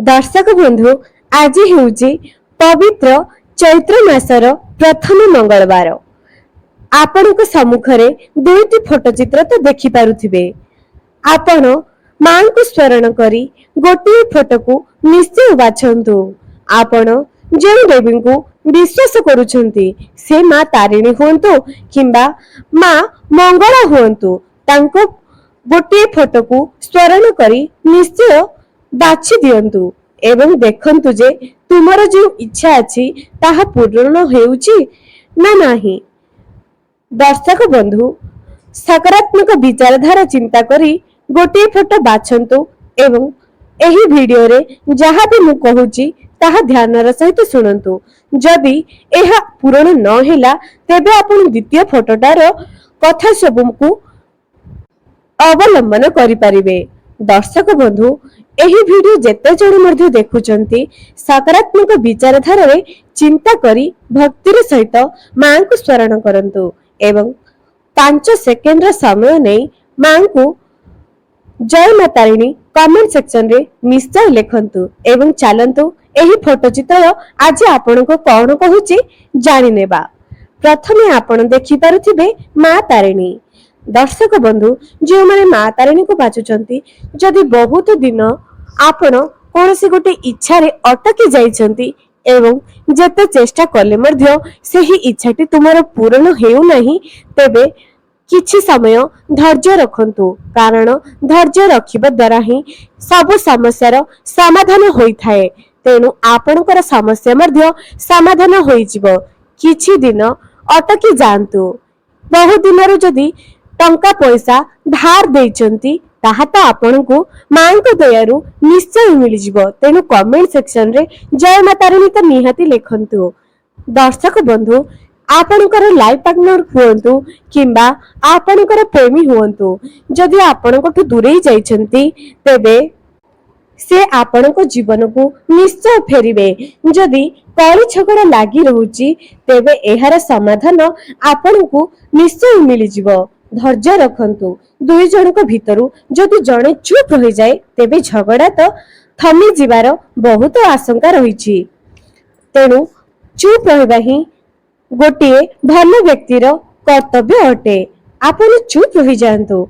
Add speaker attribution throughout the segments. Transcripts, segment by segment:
Speaker 1: दर्शक बंधु आज हेउची पवित्र चैत्र मासर प्रथम मंगलवार। आपणक सम्मुखरे दुईटी फोटोचित्र तो देखि पारुथिबे। आपण मां को स्मरण करी गोटे फोटो को निश्चय बाछंतु। आपण जे देवी को विश्वास करूछंती से मां तारिणी होंतु किंबा मां मंगला होंतु, तांको गोटे फोटो को स्मरण करी निश्चय बाछि दियंतु एवं देखंतु जे तुमर जो इच्छा अछि ताहा पूर्ण हेउची ना नाही। दर्शक बंधु सकारात्मक विचारधारा चिंता करी गोटे फोटो बाछंतु एवं एही वीडियो रे जहा भी मु कहूची ताहा ध्यानर सहित सुनंतु। जदि एहा पूर्ण न हेला तेबे आपण द्वितीय फोटोटार कथा सबको अवलंबन करि परिबे। दर्शक बंधु एही वीडियो जेते जण मध्ये देखुचंती सकारात्मक विचारधारा रे चिंता करी भक्तिर सहित मां को स्मरण करंतु एवं 5 सेकेंड रा समय नै मां को जय मातारिणी कमेंट सेक्शन रे निश्चय लिखंतु एवं चलंतु एही फोटो चित्र आज आपण को कोन कहूची जानि नेबा। प्रथमे आपण देखि पारुथिबे मां तारिणी। दर्शक बंधु जो माने मां तारिणी को बाचुचंती जदि बहुत दिन आपण कोनसी गोटे इच्छा रे अटकी जाइछंती एवं जते चेष्टा कले मध्य सेही इच्छाटी तुमर पूर्ण हेउ नाही, तेबे किछि समय धैर्य रखंतु, कारण धैर्य रखिबा द्वारा ही सब समस्यार समाधान होई थाए। तेनु आपणकर समस्या मध्य समाधान होई जिवो। किछि दिन अटकी जांतु। बहु दिनरु जदि टंका पैसा धार देइचंती ताहा तो आपण को मां को दयारु निश्चय मिल जिवो। तेनु कमेंट सेक्शन रे जय मातारिणी तो निहाती लिखंतु। दर्शक बंधु आपणकर लाइफ पार्टनर हुअंतु किंबा आपणकर प्रेमी हुअंतु, जदि आपणकठु दूरेई जाइछंती तेबे से आपणको जीवन को निश्चय फेरिबे। जदि कली झगड़ा लागी रहुची तेबे एहार समाधान आपणको निश्चय मिल जिवो। धैर्य रखंतु। दुई जनक भितरु जदि जणे चुप रहि जाए तेबे झगड़ा तो थमी जिवार बहुत आशंका रहिछि। तेनु चुप रहबा ही गोटे भल व्यक्तिर कर्तव्य अटे। आपण चुप रहि जांतु।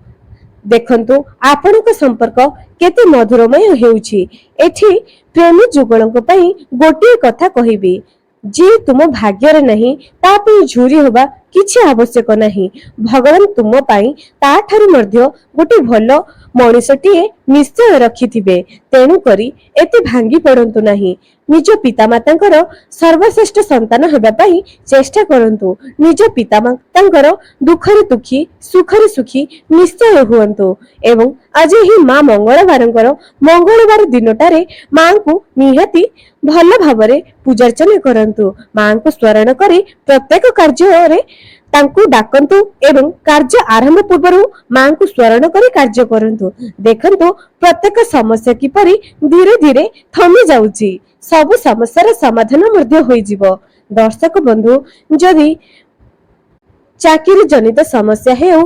Speaker 1: देखंतु आपणक संपर्क केते मधुरमय हेउछि। एठी प्रेमी जुगलक पई गोटे कथा कहिबी, जे तुम भाग्य रे नहीं ता पई झुरी होबा किछि आवश्यक नहीं। भगवान तुम पई ता ठारू मध्य गोटे भलो मनुष्यटीए निश्चय रखिथिबे। तेनु करी एते भांगी पड़ंतु नहीं। निज पितामातांकर सर्वश्रेष्ठ संतान हेबा पई चेष्टा करंतु। निज पितामातांकर दुखरे दुखी सुखरे सुखी निश्चय हुअंतु एवं आज ही मां मंगलवारंकर मंगलवार दिनटारे मां को निहाती भल भावरे पूजार्चना करंतु। मां को स्मरण करी प्रत्येक कार्य रे तांकु डाकंतु एवं कार्य आरंभ पूर्व मां को स्मरण करी कार्य करंतु। देखंतु प्रत्येक समस्या किपरि धीरे धीरे थमी जाउची। सब समस्यार समाधान मध्य होई जिवो। दर्शक बंधु जदि चाकरी जनित समस्या हेउ,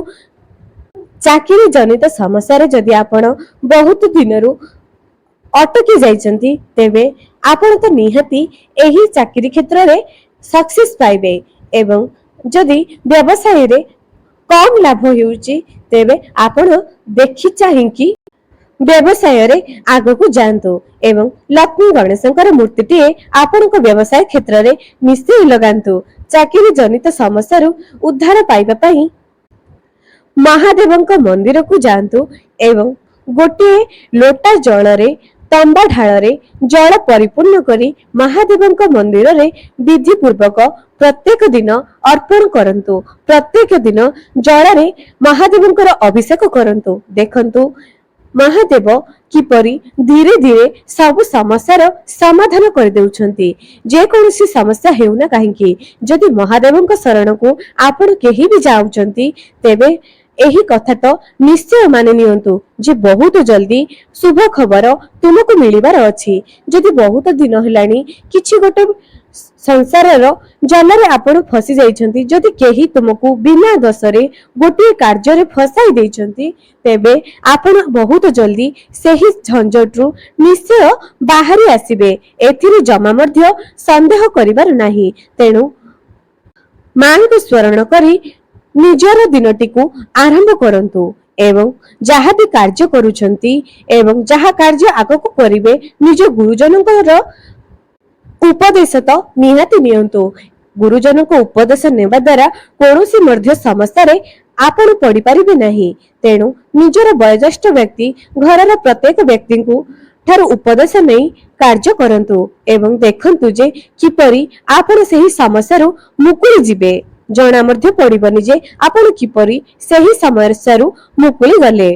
Speaker 1: चाकरी जनित समस्या रे जदि आपण बहुत दिनरु अटकी जाइछंती तेबे आपण तो निहाती एही चाकरी क्षेत्र रे सक्सेस पाइबे एवं जदि व्यवसाय रे कम लाभ हेउची तेबे आपण देखि चाहिकी व्यवसाय रे आगो को जानतो एवं लक्ष्मी गणेशंकर मूर्तिटी आपण को व्यवसाय क्षेत्र रे निश्चय लगांतु। चाकरी जनित समस्या रु उद्धार पाइबा पई महादेवंक मंदिर को जानतु एवं गोटे लोटा जल रे तंबा ढाल रे जल परिपूर्ण करी महादेवंक मंदिर रे विधि पूर्वक प्रत्येक दिन अर्पण करंतु। प्रत्येक दिन जल रे महादेवंकर अभिषेक करंतु। देखंतु महादेव किपरि धीरे धीरे सब समस्यार समाधान कर देउछंती। जे कोनसी समस्या हेउना काहेकि जदि महादेवंक शरण को आपण केही भी जाउछंती तेबे एही कथा तो निश्चय माने नियंतु जे बहुत जल्दी शुभ खबर तुमको मिलिबार अछि। जदि बहुत दिन हेलानी किछि गोटे संसार जल आपण फसी जाइछंती जदि केही तुमको बिना दोषरे गोटे कार्य फसाई देइछंती तेबे आपण बहुत जल्दी सेही झंझटरू निश्चय बाहरी आसीबे एथिरे जमा मध्य संदेह करिवार नाही। तेणु मां स्मरण करी निजर दिनटी को आरंभ करंतु एवं जहाँ भी कार्य करुछंती एवं जहाँ कार्य आगको करिवे निज गुरुजनकर उपदेश तो निहाती नियंतु। गुरुजन को उपदेश नेबा द्वारा कौनसी मध्य समस्या रे आपण पड़ी पारिबे नहीं। तेणु निजर वयोज्येष्ठ व्यक्ति घरर प्रत्येक व्यक्ति को ठार उपदेश नहीं कार्य करंतु एवं देखंतु जे किपरि आपण सही समस्या रो मुकुली जिबे जना मध्य पड़िबनी जे आपण किपरि सही समस्या रो मुकुली गले।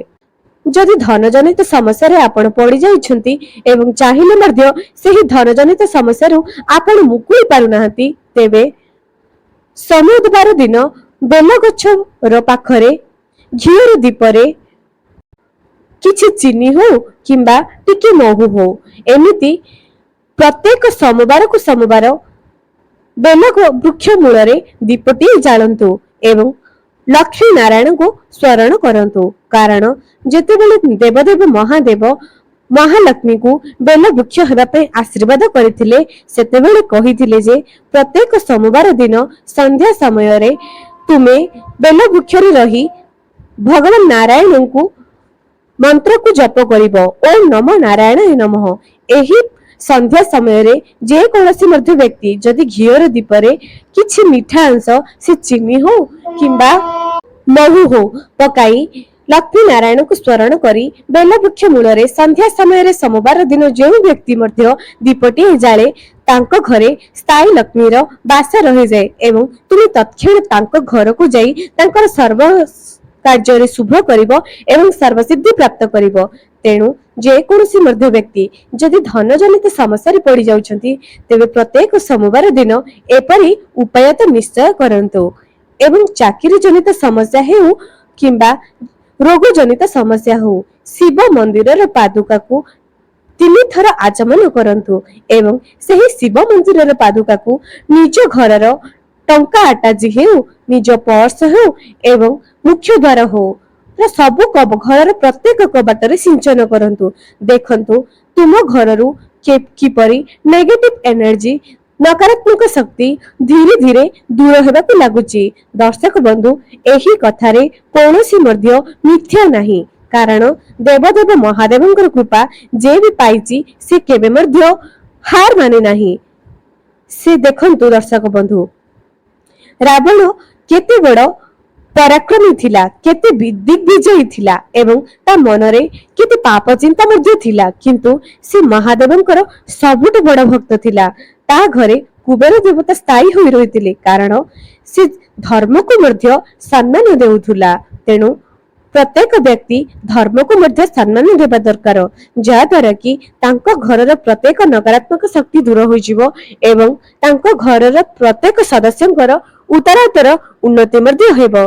Speaker 1: जदि धन जनित समस्या रे आपण पड़ी जाइछंती एवं चाहिले मध्य सही धन जनित समस्या रो आपण मुकुली पारु नाहंती तेबे समुद्रबार दिन बेल गछ रो पाखरे घियर दीपरे किछि चीनी हो किंबा टिके महू हो एमिति प्रत्येक सोमवार को सोमवार बेल वृक्ष मूल दीपटी जालंतु एवं लक्ष्मी नारायण को स्मरण करंतु कारण जेतेबेले देवदेव महादेव महालक्ष्मी को बेल वृक्ष हेबा पे आशीर्वाद करथिले सेतेबेले कहिथिले जे प्रत्येक सोमवार दिन संध्या समय रे तुमे बेल वृक्ष रे रही भगवान नारायण को मंत्र को जप करिवो ओम नमो नारायण नमः। एही संध्या समय रे जे कोनसी मध्य व्यक्ति जदि घियर दीपरे किछि मीठा अंश से चीनी हो किंबा महू हो पकाई लक्ष्मी नारायण को स्मरण करी बेल वृक्ष मूल संध्या समय सोमवार दिन जो व्यक्ति मध्य दीपटी जाले तांको घरे स्थायी लक्ष्मीर बास रही जाए एवं तुम तत्क्षण तांको घर को जाई तांकर सर्व कार्य शुभ करिवो एवं सर्वसिद्धि प्राप्त करिवो। तेणु जे कोनसी मध्य व्यक्ति जदि धन जनित समस्या रे पड़ी जाउछंती तेबे प्रत्येक सोमवार दिन एपरि उपाय तो निश्चय करंतु एवं चाकरी जनित समस्या हेउ किंबा रोग जनित समस्या हो शिव मंदिर पादुका को 3 थर आचमन करंतु एवं सही शिव मंदिर पादुका को निज घरर टंका आटाजी हेउ निज पर्स हो एवं मुख्य द्वार हो सबु घर प्रत्येक कबाटर सिंचन करंतु देखंतु तुम घररू किपरि नेगेटिव एनर्जी नकारात्मक शक्ति धीरे धीरे दूर हेबाकु लागुची। दर्शक बंधु एही कथारे कोनोसी मध्य मिथ्या नाही कारण देवदेव महादेवंकर कृपा जे भी पाइची से केबे मध्य हार माने नाही। से देखंतु दर्शक बंधु रावण केते बड़ पराक्रमी थिला केते दिग्विजयी थिला एवं ता मनरे केते पाप चिंता मध्य थिला किंतु से महादेवंकर सबुठ बड़ भक्त थिला। ता घरे कुबेर देवता स्थायी होई रहितिले कारण से धर्म को मध्य सम्मान देउथुला। तेणु प्रत्येक व्यक्ति धर्म को मध्य सम्मान देबा दरकार जा द्वारा कि तांको घरर प्रत्येक नकारात्मक शक्ति दूर होई जिवो एवं तांको घरर प्रत्येक सदस्यंकर उतरातर उन्नति मध्य हेबो।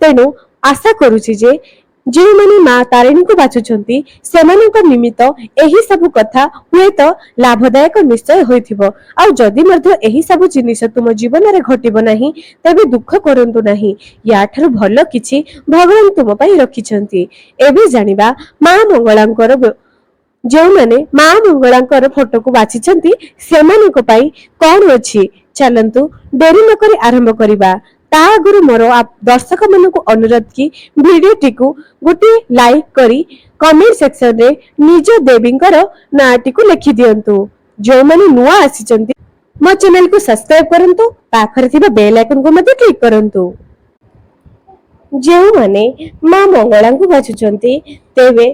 Speaker 1: तेणु आशा करूछि जे जे माने मां तारिणी को बाछुछंती सेमानक निमित्त एही सब कथा हुए तो लाभदायक निश्चय होइथिबो। आ जदि मध्य एही सब जिनिस तुम जीवन रे घटिबो नाही तबे दुख करंतु नाही या ठार भलो किछि भगवान तुम पई रखिछंती। एबे जानिबा मां मंगलांकर जो माने मां मंगलांकर फोटो को बाछिछंती सेमानक पई कोन अछि चलंतु देरी न करी आरंभ करिबा। ता आगुरु मोर दर्शक मन को अनुरोध की वीडियो टी को गोटे लाइक करी कमेंट सेक्शन रे निज देवींकर नाटी को लिखि दियंतु। जो माने नुआ आसीचंती मो चैनल को सब्सक्राइब करंतु पाखरे थिबा बेल आइकन को मते क्लिक करंतु। जे माने मां मंगला को बाछुचंती तेबे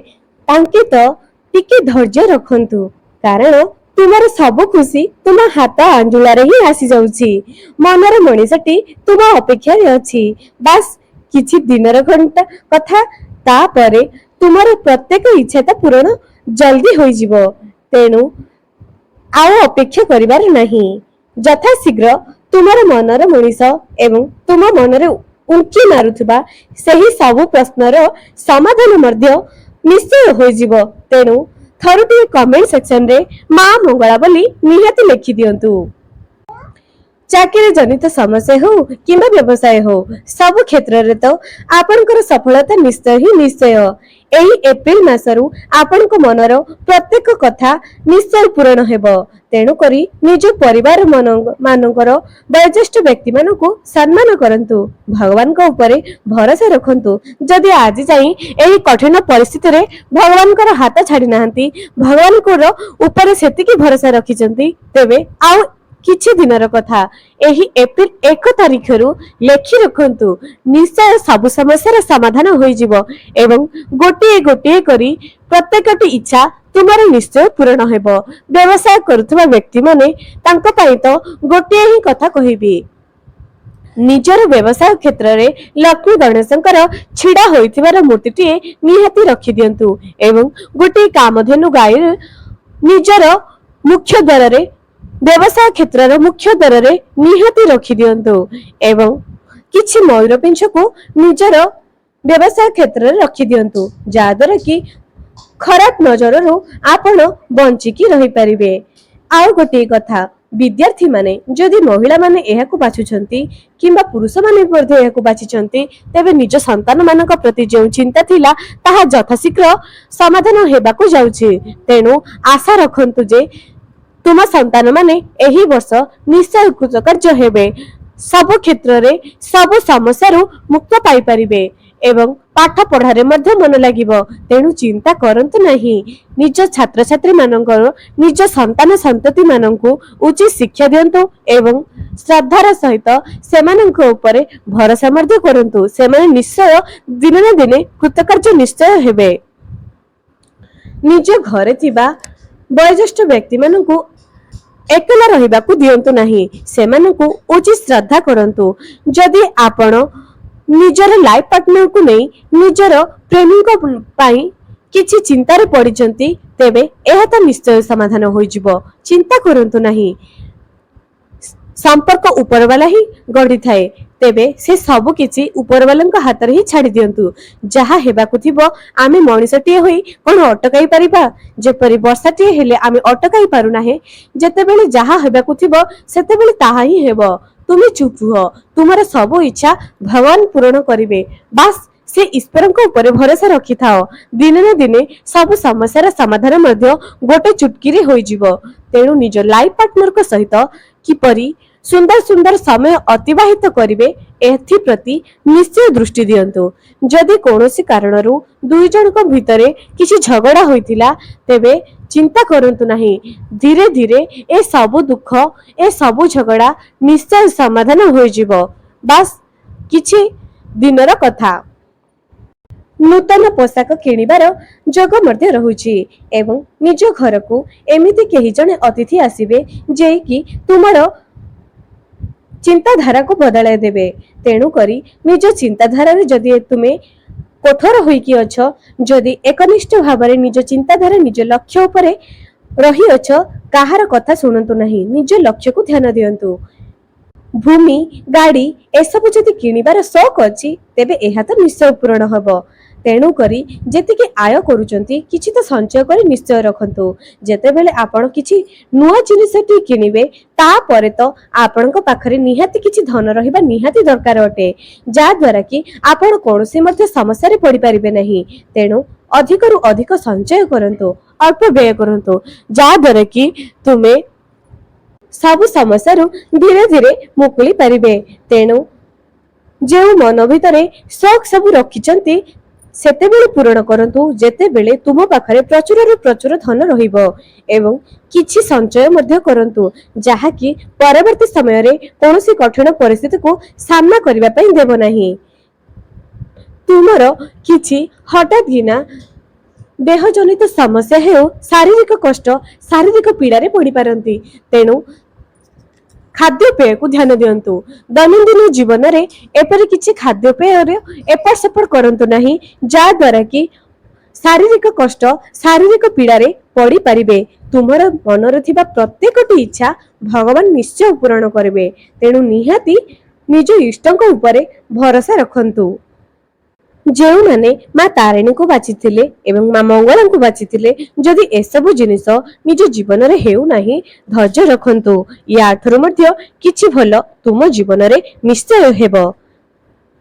Speaker 1: तांके तो टिके धैर्य रखंतु कारण तुमर सब खुशी तुम हाथ आंजुलारे ही आसी जाउची। मनर मनीषटी तुम अपेक्षा रे अछि बस किछि दिनर घंटा कथा तापरे तुमर प्रत्येक इच्छा पूर्ण जल्दी होई जिवो। तेणु आउ अपेक्षा करिवार नाही यथा शीघ्र तुमर मनर मनीष एवं तुम मनरे उंकी मारुथबा सही सब प्रश्नर समाधान मध्य निश्चय होई जिवो। तेणु थरुटी कमेंट सेक्शन रे मां मंगला बोली निहाती लिखि दियंतु। ଚାକିରି ଜନିତ ସମସ୍ୟା ହଉ କିମ୍ବା ବ୍ୟବସାୟ ହଉ ସବୁ କ୍ଷେତ୍ରରେ ତ ଆପଣଙ୍କର ସଫଳତା ନିଶ୍ଚୟ ହିଁ ନିଶ୍ଚୟ। ଏହି ଏପ୍ରିଲ ମାସରୁ ଆପଣଙ୍କ ମନର ପ୍ରତ୍ୟେକ କଥା ନିଶ୍ଚୟ ପୂରଣ ହେବ। ତେଣୁକରି ନିଜ ପରିବାର ମାନଙ୍କର ବୟୋଜ୍ୟେଷ୍ଠ ବ୍ୟକ୍ତି ମାନଙ୍କୁ ସମ୍ମାନ କରନ୍ତୁ। ଭଗବାନଙ୍କ ଉପରେ ଭରସା ରଖନ୍ତୁ। ଯଦି ଆଜି ଯାଇ ଏହି କଠିନ ପରିସ୍ଥିତିରେ ଭଗବାନଙ୍କର ହାତ ଛାଡି ନାହାନ୍ତି, ଭଗବାନଙ୍କର ଉପରେ ସେତିକି ଭରସା ରଖିଛନ୍ତି, ତେବେ ଆଉ କିଛି ଦିନର କଥା ଏହି ଏପ୍ରିଲ 1 ତାରିଖରୁ ଲେଖି ରଖନ୍ତୁ। ନିଶ୍ଚୟ ସବୁ ସମସ୍ୟାର ସମାଧାନ ହୋଇଯିବ ଏବଂ ଗୋଟିଏ ଗୋଟିଏ କରି ପ୍ରତ୍ୟେକଟି ଇଚ୍ଛା ତୁମର ନିଶ୍ଚୟ ପୂରଣ ହେବ। ବ୍ୟବସାୟ କରୁଥିବା ବ୍ୟକ୍ତିମାନେ ତାଙ୍କ ପାଇଁ ତ ଗୋଟିଏ ହିଁ କଥା କହିବି, ନିଜର ବ୍ୟବସାୟ କ୍ଷେତ୍ରରେ ଲକ୍ଷ୍ମୀ ଗଣେଶଙ୍କର ଛିଡା ହୋଇଥିବାର ମୂର୍ତ୍ତିଟିଏ ନିହାତି ରଖିଦିଅନ୍ତୁ ଏବଂ ଗୋଟିଏ କାମଧେନୁ ଗାଈ ନିଜର ମୁଖ୍ୟ ଦ୍ୱାରରେ ବ୍ୟବସାୟ କ୍ଷେତ୍ରର ମୁଖ୍ୟ ଦ୍ୱାରରେ ନିହାତି ରଖିଦିଅନ୍ତୁ ଏବଂ କିଛି ମୟୂର ପିଞ୍ଛକୁ ନିଜର ବ୍ୟବସାୟ କ୍ଷେତ୍ରରେ ରଖିଦିଅନ୍ତୁ, ଯାହାଦ୍ୱାରା କି ଖରାପ ନଜରରୁ ଆପଣ ବଞ୍ଚିକି ରହିପାରିବେ। ଆଉ ଗୋଟିଏ କଥା, ବିଦ୍ୟାର୍ଥୀ ମାନେ ଯଦି ମହିଳା ମାନେ ଏହାକୁ ବାଛୁଛନ୍ତି କିମ୍ବା ପୁରୁଷ ମାନେ ମଧ୍ୟ ଏହାକୁ ବାଛିଛନ୍ତି, ତେବେ ନିଜ ସନ୍ତାନ ମାନଙ୍କ ପ୍ରତି ଯେଉଁ ଚିନ୍ତା ଥିଲା ତାହା ଯଥାଶୀଘ୍ର ସମାଧାନ ହେବାକୁ ଯାଉଛି। ତେଣୁ ଆଶା ରଖନ୍ତୁ ଯେ ତୁମ ସନ୍ତାନ ମାନେ ଏହି ବର୍ଷ ନିଶ୍ଚୟ କୃତକାର୍ଯ୍ୟ ହେବେ, ସବୁ କ୍ଷେତ୍ରରେ ସବୁ ସମସ୍ୟାରୁ ମୁକ୍ତ ପାଇପାରିବେ ଏବଂ ପାଠ ପଢାରେ ମଧ୍ୟ ମନ ଲାଗିବ। ତେଣୁ ଚିନ୍ତା କରନ୍ତୁ ନାହିଁ। ନିଜ ଛାତ୍ରଛାତ୍ରୀ ମାନଙ୍କର ନିଜ ସନ୍ତାନ ସନ୍ତତି ମାନଙ୍କୁ ଉଚିତ ଶିକ୍ଷା ଦିଅନ୍ତୁ ଏବଂ ଶ୍ରଦ୍ଧାର ସହିତ ସେମାନଙ୍କ ଉପରେ ଭରସା ମଧ୍ୟ କରନ୍ତୁ। ସେମାନେ ନିଶ୍ଚୟ ଦିନେ ନା ଦିନେ କୃତକାର୍ଯ୍ୟ ନିଶ୍ଚୟ ହେବେ। ନିଜ ଘରେ ଥିବା ବୟୋଜ୍ୟେଷ୍ଠ ବ୍ୟକ୍ତି ମାନଙ୍କୁ ଏକଲା ରହିବାକୁ ଦିଅନ୍ତୁ ନାହିଁ, ସେମାନଙ୍କୁ ଉଚିତ ଶ୍ରଦ୍ଧା କରନ୍ତୁ। ଯଦି ଆପଣ ନିଜର ଲାଇଫ ପାର୍ଟନରକୁ ନେଇ ନିଜର ପ୍ରେମୀଙ୍କ ପାଇଁ କିଛି ଚିନ୍ତାରେ ପଡିଛନ୍ତି, ତେବେ ଏହା ତ ନିଶ୍ଚୟ ସମାଧାନ ହୋଇଯିବ। ଚିନ୍ତା କରନ୍ତୁ ନାହିଁ। ସମ୍ପର୍କ ଉପରବାଲା ହିଁ ଗଢିଥାଏ, ତେବେ ସେ ସବୁ କିଛି ଉପରବାଲାଙ୍କ ହାତରେ ହିଁ ଛାଡି ଦିଅନ୍ତୁ। ଯାହା ହେବାକୁ ଥିବ ଆମେ ମଣିଷଟିଏ ହୋଇ କଣ ଅଟକାଇ ପାରିବା? ଯେପରି ବର୍ଷାଟିଏ ହେଲେ ଆମେ ଅଟକାଇ ପାରୁନାହେଁ, ଯେତେବେଳେ ଯାହା ହେବାକୁ ଥିବ ସେତେବେଳେ ତାହା ହିଁ ହେବ। ତୁମେ ଚୁପ ରୁହ, ତୁମର ସବୁ ଇଚ୍ଛା ଭଗବାନ ପୂରଣ କରିବେ। ବାସ୍ ସେ ଈଶ୍ୱରଙ୍କ ଉପରେ ଭରସା ରଖିଥାଅ। ଦିନେ ନା ଦିନେ ସବୁ ସମସ୍ୟାର ସମାଧାନ ମଧ୍ୟ ଗୋଟେ ଚୁଟକିରେ ହୋଇଯିବ। ତେଣୁ ନିଜ ଲାଇଫ ପାର୍ଟନରଙ୍କ ସହିତ କିପରି ସୁନ୍ଦର ସୁନ୍ଦର ସମୟ ଅତିବାହିତ କରିବେ ଏଥିପ୍ରତି ନିଶ୍ଚୟ ଦୃଷ୍ଟି ଦିଅନ୍ତୁ। ଯଦି କୌଣସି କାରଣରୁ ଦୁଇ ଜଣଙ୍କ ଭିତରେ କିଛି ଝଗଡା ହୋଇଥିଲା, ତେବେ ଚିନ୍ତା କରନ୍ତୁ ନାହିଁ। ଧୀରେ ଧୀରେ ଏ ସବୁ ଦୁଃଖ, ଏ ସବୁ ଝଗଡା ନିଶ୍ଚୟ ସମାଧାନ ହୋଇଯିବ। ବାସ୍ କିଛି ଦିନର କଥା। ନୂତନ ପୋଷାକ କିଣିବାର ଯୋଗ ମଧ୍ୟ ରହୁଛି ଏବଂ ନିଜ ଘରକୁ ଏମିତି କେହି ଜଣେ ଅତିଥି ଆସିବେ ଯିଏକି ତୁମର ଚିନ୍ତାଧାରାକୁ ବଦଳାଇ ଦେବେ। ତେଣୁକରି ନିଜ ଚିନ୍ତାଧାରାରେ ଯଦି ତୁମେ କଠୋର ହୋଇକି ଅଛ, ଯଦି ଏକନିଷ୍ଠ ଭାବରେ ନିଜ ଚିନ୍ତାଧାରା ନିଜ ଲକ୍ଷ୍ୟ ଉପରେ ରହିଅଛ, କାହାର କଥା ଶୁଣନ୍ତୁ ନାହିଁ, ନିଜ ଲକ୍ଷ୍ୟକୁ ଧ୍ୟାନ ଦିଅନ୍ତୁ। ଭୂମି, ଗାଡି ଏସବୁ ଯଦି କିଣିବାର ସଉକ ଅଛି, ତେବେ ଏହା ତ ନିଶ୍ଚୟ ପୂରଣ ହେବ। ତେଣୁକରି ଯେତିକି ଆୟ କରୁଛନ୍ତି କିଛି ତ ସଞ୍ଚୟ କରି ନିଶ୍ଚୟ ରଖନ୍ତୁ। ଯେତେବେଳେ ଆପଣ କିଛି ନୂଆ ଜିନିଷଟି କିଣିବେ, ତାପରେ ତ ଆପଣଙ୍କ ପାଖରେ ନିହାତି କିଛି ଧନ ରହିବା ନିହାତି ଦରକାର ଅଟେ, ଯାହା ଦ୍ୱାରା କି ଆପଣ କୌଣସି ମଧ୍ୟ ସମସ୍ୟାରେ ପଡିପାରିବେ ନାହିଁ। ତେଣୁ ଅଧିକରୁ ଅଧିକ ସଞ୍ଚୟ କରନ୍ତୁ, ଅଳ୍ପ ବ୍ୟୟ କରନ୍ତୁ, ଯାହା ଦ୍ୱାରା କି ତୁମେ ସବୁ ସମସ୍ୟାରୁ ଧୀରେ ଧୀରେ ମୁକୁଳି ପାରିବେ। ତେଣୁ ଯେଉଁ ମନ ଭିତରେ ସଉକ ସବୁ ରଖିଛନ୍ତି ସେତେବେଳେ ପୂରଣ କରନ୍ତୁ, ଯେତେବେଳେ ତୁମ ପାଖରେ ପ୍ରଚୁରରୁ ପ୍ରଚୁର ଧନ ରହିବ ଏବଂ କିଛି ସଞ୍ଚୟ ମଧ୍ୟ କରନ୍ତୁ, ଯାହାକି ପରବର୍ତ୍ତୀ ସମୟରେ କୌଣସି କଠିନ ପରିସ୍ଥିତିକୁ ସାମ୍ନା କରିବା ପାଇଁ ଦେବ ନାହିଁ। ତୁମର କିଛି ହଠାତ୍ କିନା ଦେହଜନିତ ସମସ୍ୟା ହେଉ, ଶାରୀରିକ କଷ୍ଟ, ଶାରୀରିକ ପୀଡାରେ ପଡିପାରନ୍ତି। ତେଣୁ ଖାଦ୍ୟପେୟକୁ ଧ୍ୟାନ ଦିଅନ୍ତୁ। ଦୈନନ୍ଦିନ ଜୀବନରେ ଏପରି କିଛି ଖାଦ୍ୟପେୟରେ ଏପଟ ସେପଟ କରନ୍ତୁ ନାହିଁ, ଯାହା ଦ୍ୱାରା କି ଶାରୀରିକ କଷ୍ଟ, ଶାରୀରିକ ପୀଡାରେ ପଡିପାରିବେ। ତୁମର ମନରେ ଥିବା ପ୍ରତ୍ୟେକଟି ଇଚ୍ଛା ଭଗବାନ ନିଶ୍ଚୟ ପୂରଣ କରିବେ। ତେଣୁ ନିହାତି ନିଜ ଇଷ୍ଟଙ୍କ ଉପରେ ଭରସା ରଖନ୍ତୁ। ଯେଉଁମାନେ ମା ତାରିଣୀକୁ ବାଛିଥିଲେ ଏବଂ ମା ମଙ୍ଗଳାଙ୍କୁ ବାଛିଥିଲେ, ଯଦି ଏସବୁ ଜିନିଷ ନିଜ ଜୀବନରେ ହେଉନାହିଁ, ଧୈର୍ଯ୍ୟ ରଖନ୍ତୁ। ୟାଠାରୁ ମଧ୍ୟ କିଛି ଭଲ ତୁମ ଜୀବନରେ ନିଶ୍ଚୟ ହେବ।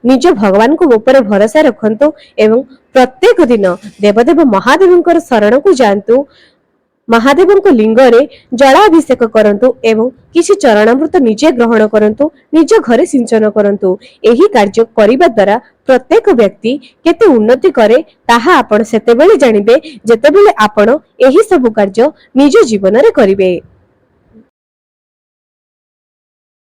Speaker 1: ନିଜ ଭଗବାନଙ୍କ ଉପରେ ଭରସା ରଖନ୍ତୁ ଏବଂ ପ୍ରତ୍ୟେକ ଦିନ ଦେବଦେବ ମହାଦେବଙ୍କର ଶରଣକୁ ଯାଆନ୍ତୁ। ମହାଦେବଙ୍କ ଲିଙ୍ଗରେ ଜଳାଭିଷେକ କରନ୍ତୁ ଏବଂ କିଛି ଚରଣାମୃତ ନିଜେ ଗ୍ରହଣ କରନ୍ତୁ। ନିଜ ଘରେ ସିଞ୍ଚନ କରନ୍ତୁ। ଏହି କାର୍ଯ୍ୟ କରିବା ଦ୍ୱାରା ପ୍ରତ୍ୟେକ ବ୍ୟକ୍ତି କେତେ ଉନ୍ନତି କରେ ତାହା ଆପଣ ସେତେବେଳେ ଜାଣିବେ ଯେତେବେଳେ ଆପଣ ଏହି ସବୁ କାର୍ଯ୍ୟ ନିଜ ଜୀବନରେ କରିବେ।